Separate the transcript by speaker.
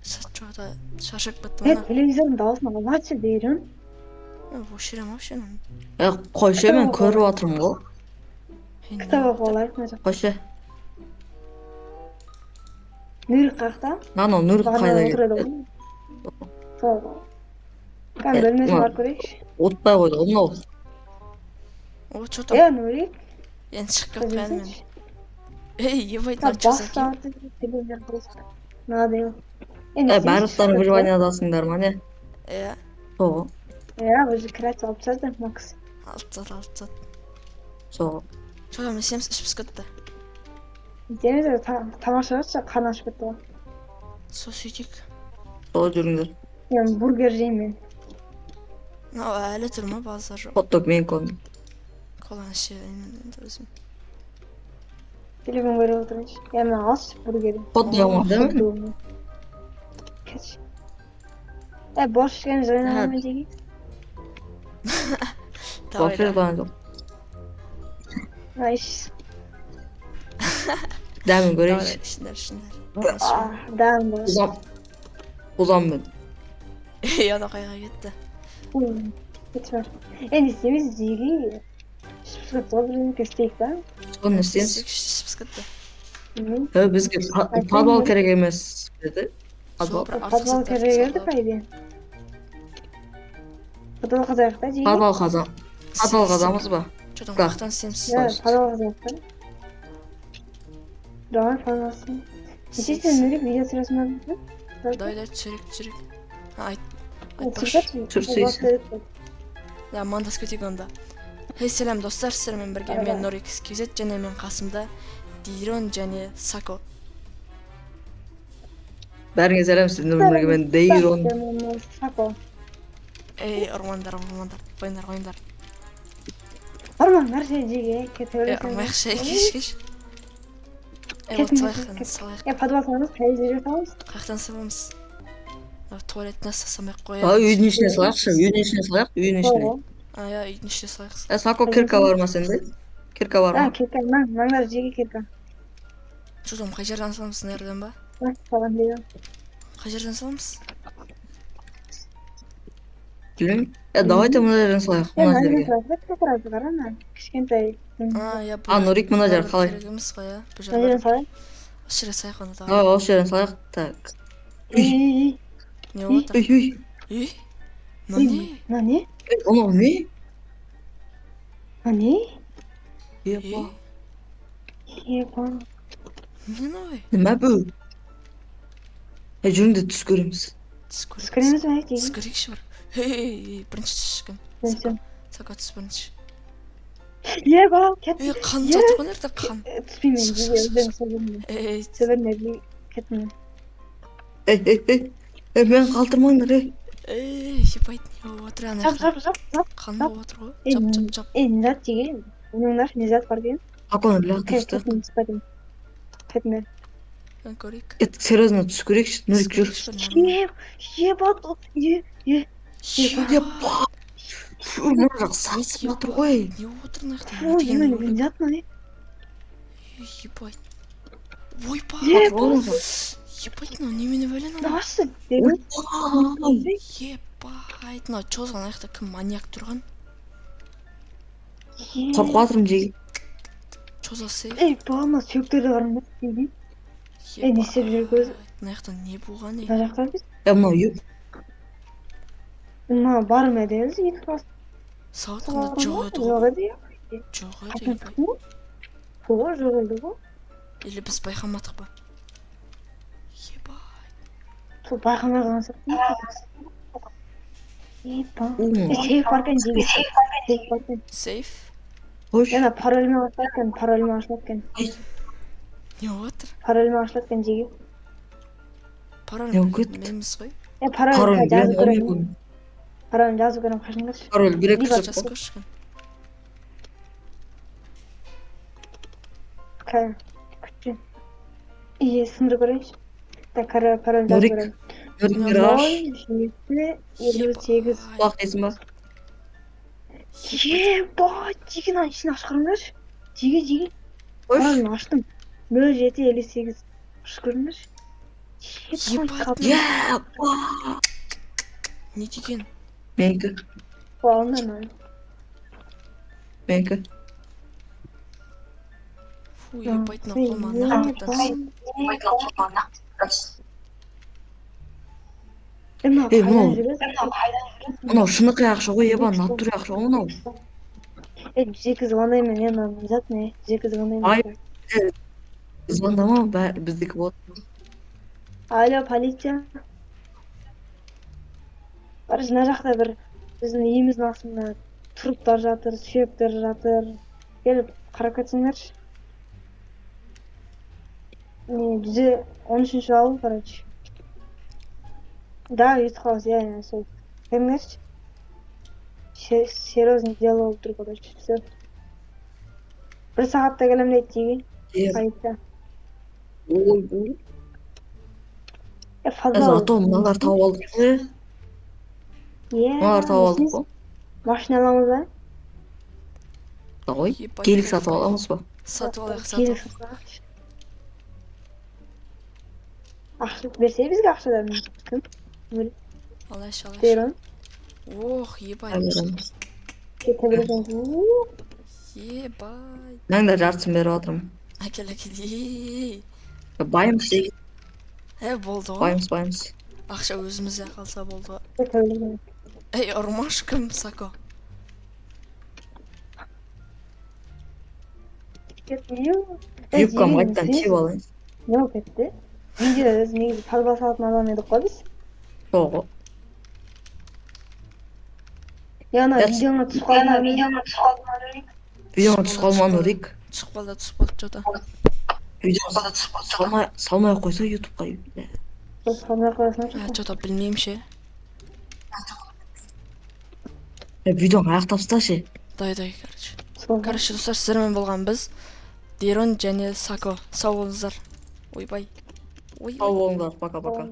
Speaker 1: Сачууда шаршап кеттім ана.
Speaker 2: Телевизордун дауысын албачы дейрін.
Speaker 1: Ошерем ошерем.
Speaker 3: Қойшы, мен көріп отырмын ғой.
Speaker 2: Кітап оқып алайық мына жақта.
Speaker 3: Қойшы.
Speaker 2: Нұрик қақта?
Speaker 3: Анау Нұр қайда
Speaker 2: отырады
Speaker 3: кетті?
Speaker 2: ғой. Сол. Кән бөлмесіне барып көрейікші.
Speaker 3: Отпай қойды, мынау.
Speaker 1: О, что там?
Speaker 2: Нұрик.
Speaker 1: Енді шығып кеткен мен. Ебать, мынау что за кем?
Speaker 2: Телевизор қойсын. Надо.
Speaker 3: Барлықтарың выживаниядасыңдар ма не? Соғы.
Speaker 2: Уже кірәт алып тастады, Макс.
Speaker 1: Алып тастады.
Speaker 3: Соғы.
Speaker 1: Что там, есеміз ішіп кетті.
Speaker 2: Телевизор тамашалашы, қан ашып кетті ғой.
Speaker 1: Со сөйтейік.
Speaker 3: Соғы жүріңдер.
Speaker 2: Мен бургер жеймін.
Speaker 1: Мынау әлі тұр ма, базар жоқ.
Speaker 3: Хот-дог мен көндім.
Speaker 1: Коланы ішемін енді өзім.
Speaker 2: Телефон көріп отырайыншы. Мен алшы бургерін.
Speaker 3: Хот-дог ма, değil mi?
Speaker 2: Kaç. Boş işlerini oynamaya git.
Speaker 3: Boş ver bana yok.
Speaker 2: Nice.
Speaker 3: Demin göreyim.
Speaker 1: Işinler.
Speaker 2: Devam bu.
Speaker 3: Uzan ben.
Speaker 1: Ya da kayga gitti.
Speaker 2: Lütfen. En iyisi zili. Şıpsık dolabını kösteyik ben.
Speaker 3: Onu isteyiniz.
Speaker 1: Şıpsık gitti.
Speaker 3: Bizge padval kerek emez dedi.
Speaker 2: Padval kerek geldi kaydı. Padval kazayakta жейді.
Speaker 3: Padval kazamız ба?
Speaker 1: Что-то қақтан істейміз.
Speaker 2: Padval kazayakta. Давай падвалсын. Нешесен нұрек видео түсіресің бе?
Speaker 1: Давай түсірек.
Speaker 3: Түсірсейсің.
Speaker 1: Да, мандас кетейік онда. Сәлем достар, сіздермен бірге мен Нұрик KZ және мен қасымда Дейрон және Сако.
Speaker 3: Бәріңе сәлем, сіздермен бірге мен Дейрон.
Speaker 2: Сако.
Speaker 1: Ұрмандар. Ойындар.
Speaker 2: Ұрмандар жеге, кете өлесің.
Speaker 1: Ұрмайықшы, кеш. Салайық.
Speaker 2: Подвал саламыз, қай жерге саламыз?
Speaker 1: Қаяқтан саламыз? Туалетіне салсамайық
Speaker 3: Үйдің ішіне салайықшы, үйдің ішіне.
Speaker 1: Үйдің ішіне салайық.
Speaker 3: Сако кирка бар ма сенде? Кирка бар ма?
Speaker 2: Кирка, маңдар жеге кирка.
Speaker 1: Жудым, қай жерден саламыз, нерден ба?
Speaker 2: Салам дейді.
Speaker 1: Қай жерден саламыз?
Speaker 3: Білмеймін. Давайте мына жерден салайық, мына жерге.
Speaker 2: Кішкентай.
Speaker 3: Нұрик мына жер қалай?
Speaker 1: Керегіміз қой, бұл
Speaker 2: Мына жерден салайық?
Speaker 1: Осы жерден салайық оны да.
Speaker 3: Осы жерден салайық, так.
Speaker 1: Не отыр?
Speaker 2: Нане?
Speaker 3: Onu ne?
Speaker 2: Нане?
Speaker 3: Еба.
Speaker 1: Не новый?
Speaker 3: Nima bu? Жүріңді түс көреміз.
Speaker 2: Түс көреміз бе?
Speaker 1: Түс көрейікші бір. Бірінші түшкен. Сақа түс бірінші.
Speaker 2: Еба, кет.
Speaker 1: Қан жатыр ғой нерді, қан.
Speaker 2: Түспеймін, сөбірін кетмін.
Speaker 3: Мен қалтырмаңдар,
Speaker 1: Ебайт не отыр ана.
Speaker 2: Жап.
Speaker 1: Қан болып отыр ғой. Жап.
Speaker 2: Низат деген. Оныңдар низат бар деген.
Speaker 3: Қақоны білақ түсті.
Speaker 2: Кетмер.
Speaker 1: Көрейік.
Speaker 3: Серьезно түс көрейікші, Нұрик жүр.
Speaker 2: Ебат.
Speaker 3: Еба. Мына жақ сасып отыр ғой.
Speaker 1: Не отыр наяқта?
Speaker 2: Низат ма не?
Speaker 1: Ебайт. Ойпа.
Speaker 2: Ебат.
Speaker 1: Ебайт, мынау немене бәле мынау?
Speaker 2: Нашы?
Speaker 1: Ебайт, мынау чозған аяқта кім маньяк тұрған?
Speaker 3: Қорқып жатырмын жеге.
Speaker 1: Чозасы.
Speaker 2: Балама сүйектері бар ма? Не істеп жүр көзі?
Speaker 1: Мына жақта не болған?
Speaker 2: Мына жақта біз?
Speaker 3: Мынау үйіп.
Speaker 2: Мына бар ма деңіз? Екі класс.
Speaker 1: Сауытқанда жоқ еді ғой.
Speaker 2: Жоқ
Speaker 1: еді.
Speaker 2: Жоқ еді ғой.
Speaker 1: Или біз байқамадық ба?
Speaker 2: Сол байқамай қалған сияқты. Сейф бар екен жеге.
Speaker 1: Сейф?
Speaker 3: Қош.
Speaker 2: Яна паролмен ашылады екен.
Speaker 1: Не отыр?
Speaker 2: Паролмен ашылады екен жеге.
Speaker 1: Пароль білмейміз ғой.
Speaker 2: Пароль жазып көрем. Пароль жазып көрем қашыңдаршы.
Speaker 3: Пароль бір-екі
Speaker 1: Жазып көршіген.
Speaker 2: Күтші. Сындырып көрейінші. Пароль жазып көрем.
Speaker 3: Нұрик раш.
Speaker 2: 0758.
Speaker 3: Құлақ дейсің ба?
Speaker 2: Ебать, жеген ішін ашып көріңдерші. Жеге.
Speaker 3: Қош.
Speaker 2: Паролін аштым. 0758. Ашып көріңдерші.
Speaker 1: Ебать.
Speaker 3: Я!
Speaker 1: Не деген?
Speaker 3: Менікі,
Speaker 2: О, нормально.
Speaker 3: менікі.
Speaker 1: Фу, ебать, на қолма нахуй
Speaker 2: Эмне
Speaker 3: Эй,
Speaker 2: кайдан
Speaker 3: мынау
Speaker 2: жүрөсүң?
Speaker 3: мынау шынықты ақша ғой, ебан, натуре ақша ғой мынау.
Speaker 2: 102 звондайм мен, обязательно 102 звондайм.
Speaker 3: Ай, звондама, біздікі болады.
Speaker 2: Алло, полиция. Барыш, мына жакта бир биздин үйүбүздүн астында туруптар жатыр, сүйөктөр жатыр. Келип карап кетсеңерчи. 113 алып, короче. Да, үйтүп калабыз, сол. Келиңерчи. Серьезный дело болуп тур, короче. Все. 1 саатта келем дейт тиги. Полиция.
Speaker 3: Ой,
Speaker 2: Фаза.
Speaker 3: зато мыналар тауып алдық қой. Мыналар тауып алдық қой.
Speaker 2: Машина аламыз ба?
Speaker 3: Давай,
Speaker 1: Ебать,
Speaker 3: келік
Speaker 1: ебать.
Speaker 3: сатып аламыз ба?
Speaker 1: Сатып алайық,
Speaker 2: Келик
Speaker 1: сатып.
Speaker 2: сатсак. Акча берсе бизге акчадан ким?
Speaker 1: Алайш, алайш.
Speaker 2: Берем.
Speaker 1: Ох, ебать.
Speaker 3: Береміз.
Speaker 2: Кете бересиң.
Speaker 1: Ебать.
Speaker 3: Мен де жартысын беріп жатырмын.
Speaker 1: Әкел, әкел. Ей.
Speaker 3: Байымыз дейді,
Speaker 1: Болды ғой.
Speaker 3: байымыз.
Speaker 1: Ақша өзімізде қалса болды ғой.
Speaker 2: Кете бересиң.
Speaker 1: Ей, ұрмаш кім, Сако?
Speaker 3: Юбкам қайттан тиіп алайын.
Speaker 2: Не болып кетті? Видео өзі негізі таза салатын адам едік қой біз.
Speaker 3: Соғы.
Speaker 2: Ана
Speaker 3: Yes.
Speaker 2: видеоңа түсіп қалдым.
Speaker 3: Видеоға түсіп қалманы ұрайық.
Speaker 1: Түсіп қалды, жота.
Speaker 3: Видеоға салмай қойса ютубқа.
Speaker 2: Салмай қоясың.
Speaker 1: Жота, білмеймін ше.
Speaker 3: Видеоны аяқтап тасташы.
Speaker 1: Дай, короче, достар, сіздермен болған біз Дирон және Сако. Сау болыңыздар. Ойбай.
Speaker 3: Сау болыңдар, пока-пока.